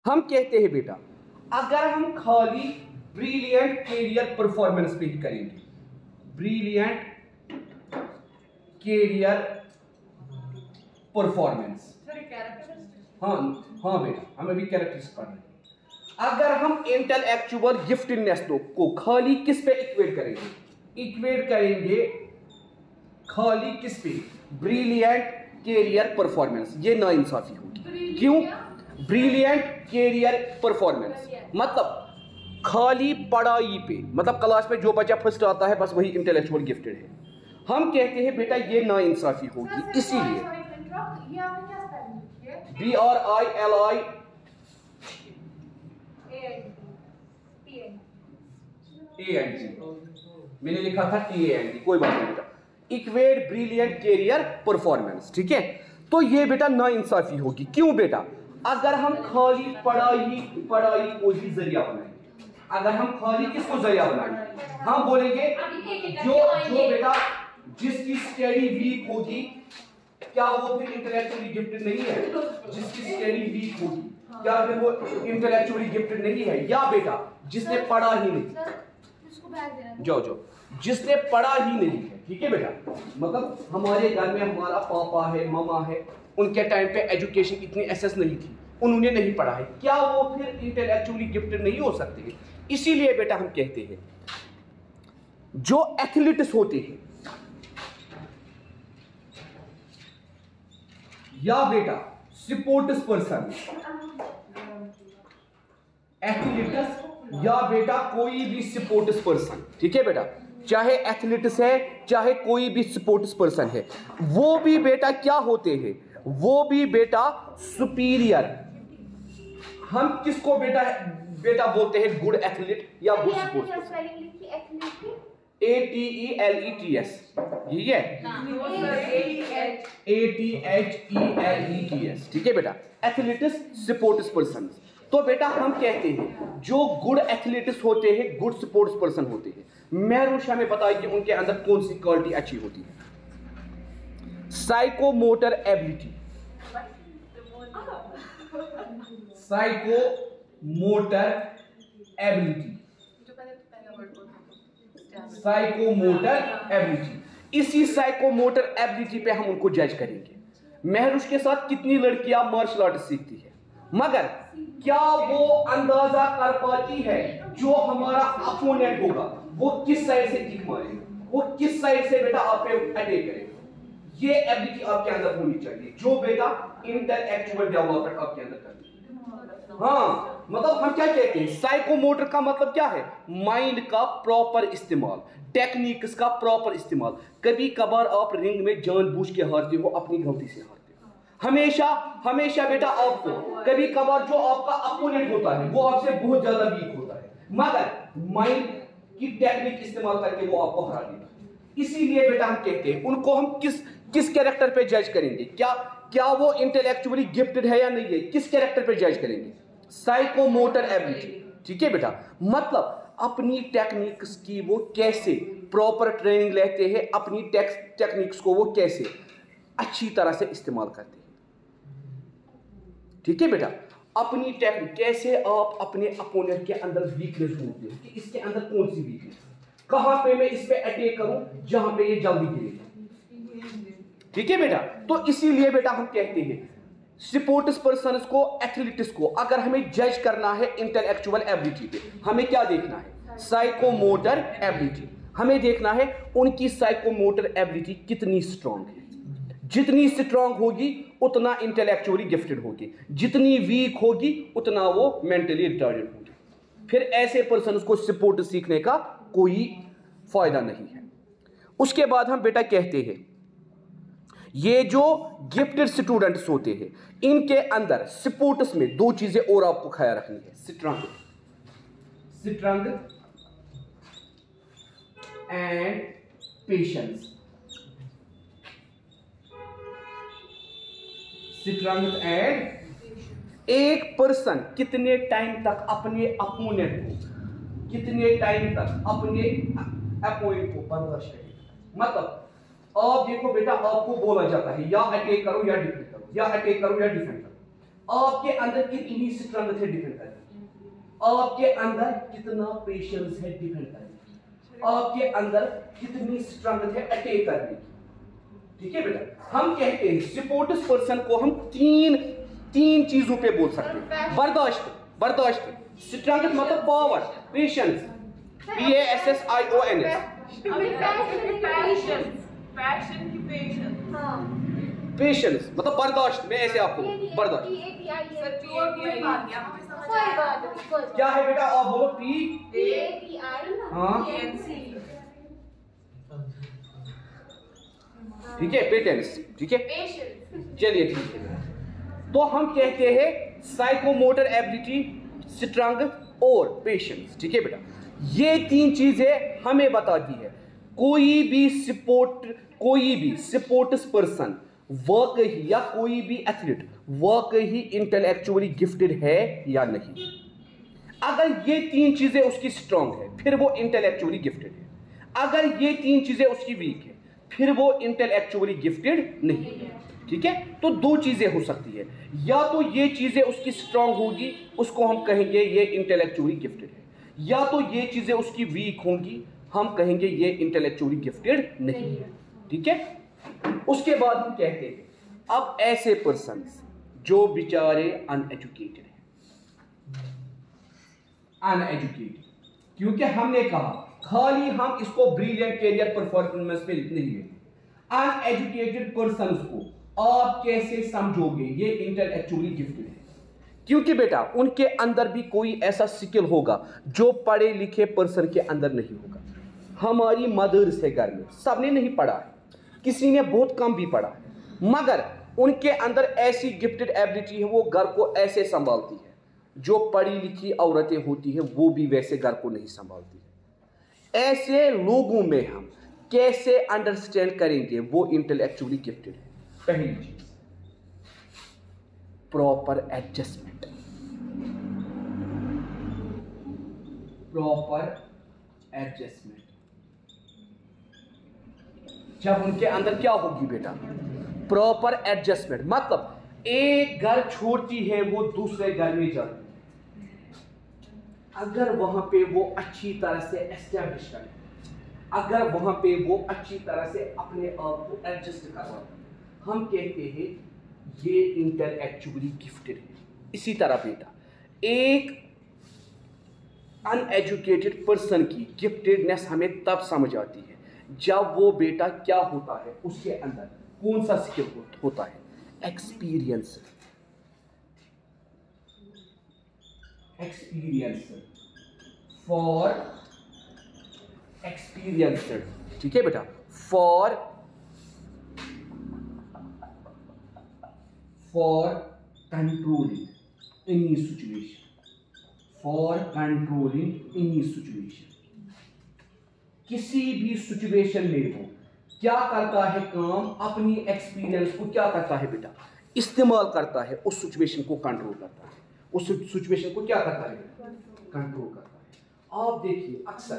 हम कहते हैं बेटा अगर हम खाली ब्रिलियंट कैरियर परफॉर्मेंस पे ही करेंगे, ब्रिलियंट कैरियर परफॉर्मेंस, हाँ हाँ बेटा हम अभी कैरेक्टरिस्टिक्स पढ़ रहे हैं। अगर हम इंटेलेक्चुअल गिफ्टेडनेस को खाली किस पे इक्वेट करेंगे, इक्वेट करेंगे खाली किस पे, ब्रिलियंट कैरियर परफॉर्मेंस, ये नाइंसाफी होगी। क्यों? ब्रिलियंट कैरियर परफॉर्मेंस मतलब खाली पढ़ाई पे, मतलब क्लास में जो बच्चा फर्स्ट आता है बस वही इंटेलेक्चुअल गिफ्टेड है। हम कहते हैं बेटा ये नाइंसाफी होगी, इसीलिए BRILI मैंने लिखा था TAND, कोई बात नहीं बेटा, इक्वेट ब्रिलियंट कैरियर परफॉर्मेंस, ठीक है। तो ये बेटा नाइंसाफी होगी। क्यों बेटा? अगर हम खाली पढ़ाई को ही जरिया बनाएंगे, अगर हम खाली किसको जरिया बनाएंगे, हम बोलेंगे जो बेटा जिसकी स्टडी वीक होगी, क्या वो फिर इंटेलेक्चुअली गिफ्टेड नहीं है? जिसकी स्टडी वीक होगी क्या फिर वो इंटेलेक्चुअली गिफ्टेड नहीं है? या बेटा जिसने पढ़ा ही नहीं, जो जिसने पढ़ा ही नहीं है, ठीक है बेटा, मतलब हमारे घर में हमारा पापा है, मामा है, उनके टाइम पे एजुकेशन इतनी एसेस नहीं थी, उन्होंने नहीं पढ़ा है, क्या वो फिर इंटेलेक्चुअली गिफ्टेड नहीं हो सकते हैं? इसीलिए बेटा हम कहते हैं जो एथलीट्स होते हैं या बेटा स्पोर्ट्स पर्सन, एथलीट्स या बेटा कोई भी स्पोर्ट्स पर्सन, ठीक है बेटा, चाहे एथलीट्स है चाहे कोई भी स्पोर्ट्स पर्सन है, वो भी बेटा क्या होते हैं? वो भी बेटा सुपीरियर। हम किसको बेटा बोलते हैं? गुड एथलीट या गुड स्पोर्ट्स पर्सन। ATELETS, यही है ATHELETS, ठीक है बेटा, एथलीट्स स्पोर्ट्स पर्सन। तो बेटा हम कहते हैं जो गुड एथलीट्स होते हैं, गुड स्पोर्ट्स पर्सन होते हैं, महरूश हमें बताइए कि उनके अंदर कौन सी क्वालिटी अच्छी होती है? Psychomotor ability, psychomotor ability, psychomotor ability. इसी साइकोमोटर एबिलिटी पे हम उनको जज करेंगे। महरूश के साथ कितनी लड़कियां मार्शल आर्ट सीखती है, मगर क्या वो अंदाजा कर पाती है जो हमारा अपोनेंट होगा वो किस साइड से किक मारेगा, वो किस साइड से बेटा आप पे अटैक करेगा? ये एबिलिटी आपके अंदर होनी चाहिए, जो बेटा इंटेलेक्चुअल डेवलपमेंट आपके अंदर करनी है। हाँ, मतलब हम क्या कहते हैं? साइकोमोटर का मतलब क्या है? माइंड का प्रॉपर इस्तेमाल, टेक्निक्स का प्रॉपर इस्तेमाल। कभी कभार आप रिंग में जानबूझ के हारते हो, अपनी गलती से हारते हो। हमेशा बेटा आपको कभी कभार जो आपका अपोनेंट होता है वो आपसे बहुत ज्यादा वीक होता है, मगर माइंड की टेक्निक इस्तेमाल करके वो आपको हरा देता है। इसीलिए बेटा हम कहते हैं उनको हम किस कैरेक्टर पे जज करेंगे? क्या वो इंटेलेक्चुअली गिफ्टेड है या नहीं है? किस कैरेक्टर पे जज करेंगे? साइकोमोटर एबिलिटी, ठीक है बेटा, मतलब अपनी टेक्निक्स की वो कैसे प्रॉपर ट्रेनिंग लेते हैं, अपनी टेक्निक्स को वो कैसे अच्छी तरह से इस्तेमाल करते हैं, ठीक है बेटा। अपनी टेक्निक कैसे आप अपने अपोनेंट के अंदर वीकनेस ढूंढते हैं कि इसके अंदर कौन सी वीकनेस, कहां पे मैं इस पे अटैक करूं जहां पे ये जल्दी गिरेगा, ठीक है बेटा। तो इसीलिए बेटा हम कहते हैं स्पोर्ट्स पर्सन को, एथलीट्स को अगर हमें जज करना है इंटेलेक्चुअल एबिलिटी पे, हमें क्या देखना है? Psychomotor ability. हमें देखना है उनकी साइकोमोटर एबिलिटी कितनी स्ट्रांग है। जितनी स्ट्रांग होगी उतना इंटेलेक्चुअली गिफ्टेड होगी, जितनी वीक होगी उतना वो मेंटली रिटार्डेड होगी। फिर ऐसे पर्सन को स्पोर्ट सीखने का कोई फायदा नहीं है। उसके बाद हम बेटा कहते हैं ये जो गिफ्टेड स्टूडेंट्स होते हैं इनके अंदर स्पोर्ट्स में दो चीजें और आपको ख्याल रखनी है, strength and patience. Strength and, एक पर्सन कितने टाइम तक अपने अपोनेंट को, कितने टाइम तक अपने अपोनेंट को बर्दाश्त करेगा। मतलब आप देखो बेटा, आपको बोला जाता है या अटैक करो या डिफेंड करो, या अटैक करो या डिफेंड करो, आपके अंदर कितनी स्ट्रेंथ है डिपेंड करेगी, आपके अंदर कितना पेशेंस है डिपेंड करेगी, आपके अंदर कितनी स्ट्रेंथ है अटैक करने की। ठीक है बेटा, हम कहते हैं सपोर्टिव पर्सन को हम तीन चीजों पे बोल सकते हैं। बर्दाश्त, स्ट्रेंथ मतलब पावर, पेशेंस, PASSIONS, पेशेंस मतलब बर्दाश्त। मैं ऐसे आपको बर्दाश्त क्या है बेटा, आप बोलो PATI। हाँ ठीक है, पेटेंस। ठीक है, चलिए ठीक है। तो हम कहते हैं साइकोमोटर एबिलिटी, स्ट्रेंथ और पेशेंस। ठीक है बेटा, ये तीन चीजें हमें बताती है कोई भी स्पोर्ट्स पर्सन वाकई या कोई भी एथलीट वाकई इंटेलेक्चुअली गिफ्टेड है या नहीं। अगर ये तीन चीजें उसकी स्ट्रांग है फिर वो इंटेलेक्चुअली गिफ्टेड है, अगर ये तीन चीजें उसकी वीक है फिर वो इंटेलेक्चुअली गिफ्टेड नहीं है। ठीक है, तो दो चीजें हो सकती है, या तो ये चीजें उसकी स्ट्रांग होगी, उसको हम कहेंगे ये इंटेलेक्चुअली गिफ्टेड है, या तो ये चीजें उसकी वीक होंगी, हम कहेंगे ये इंटेलेक्चुअली गिफ्टेड नहीं है। ठीक है, उसके बाद हम कहते हैं अब ऐसे पर्सन जो बेचारे अनएजुकेटेड है, क्योंकि हमने कहा खाली हम इसको ब्रिलियंट कैरियर परफॉर्मेंस पे नहीं लेते। अनएजुकेटेड पर्सन को आप कैसे समझोगे ये इंटेलेक्चुअली गिफ्टेड है, क्योंकि बेटा उनके अंदर भी कोई ऐसा स्किल होगा जो पढ़े लिखे पर्सन के अंदर नहीं होगा। हमारी मदर्स है घर में, सबने नहीं पढ़ा है, किसी ने बहुत कम भी पढ़ा है, मगर उनके अंदर ऐसी गिफ्टेड एबिलिटी है, वो घर को ऐसे संभालती है। जो पढ़ी लिखी औरतें होती है वो भी वैसे घर को नहीं संभालती है। ऐसे लोगों में हम कैसे अंडरस्टैंड करेंगे वो इंटेलेक्चुअली गिफ्टेड है? पहली चीज प्रॉपर एडजस्टमेंट। जब उनके अंदर क्या होगी बेटा, प्रॉपर एडजस्टमेंट, मतलब एक घर छोड़ती है वो दूसरे घर में जाती है, अगर वहां पे वो अच्छी तरह से एस्टैब्लिश करे, अगर वहां पे वो अच्छी तरह से अपने आप को एडजस्ट करवा, हम कहते हैं ये इंटेलेक्चुअली गिफ्टेड है। इसी तरह बेटा एक अनएजुकेटेड पर्सन की गिफ्टेडनेस हमें तब समझ आती है जब वो बेटा क्या होता है, उसके अंदर कौन सा स्किल होता है, एक्सपीरियंस। For experienced. ठीक है बेटा, फॉर कंट्रोलिंग एनी सिचुएशन, किसी भी सिचुएशन में वो क्या करता है काम, अपनी एक्सपीरियंस को क्या करता है बेटा, इस्तेमाल करता है, उस सिचुएशन को कंट्रोल करता है, उस सिचुएशन को क्या करता है, कंट्रोल करता है। आप देखिए अक्सर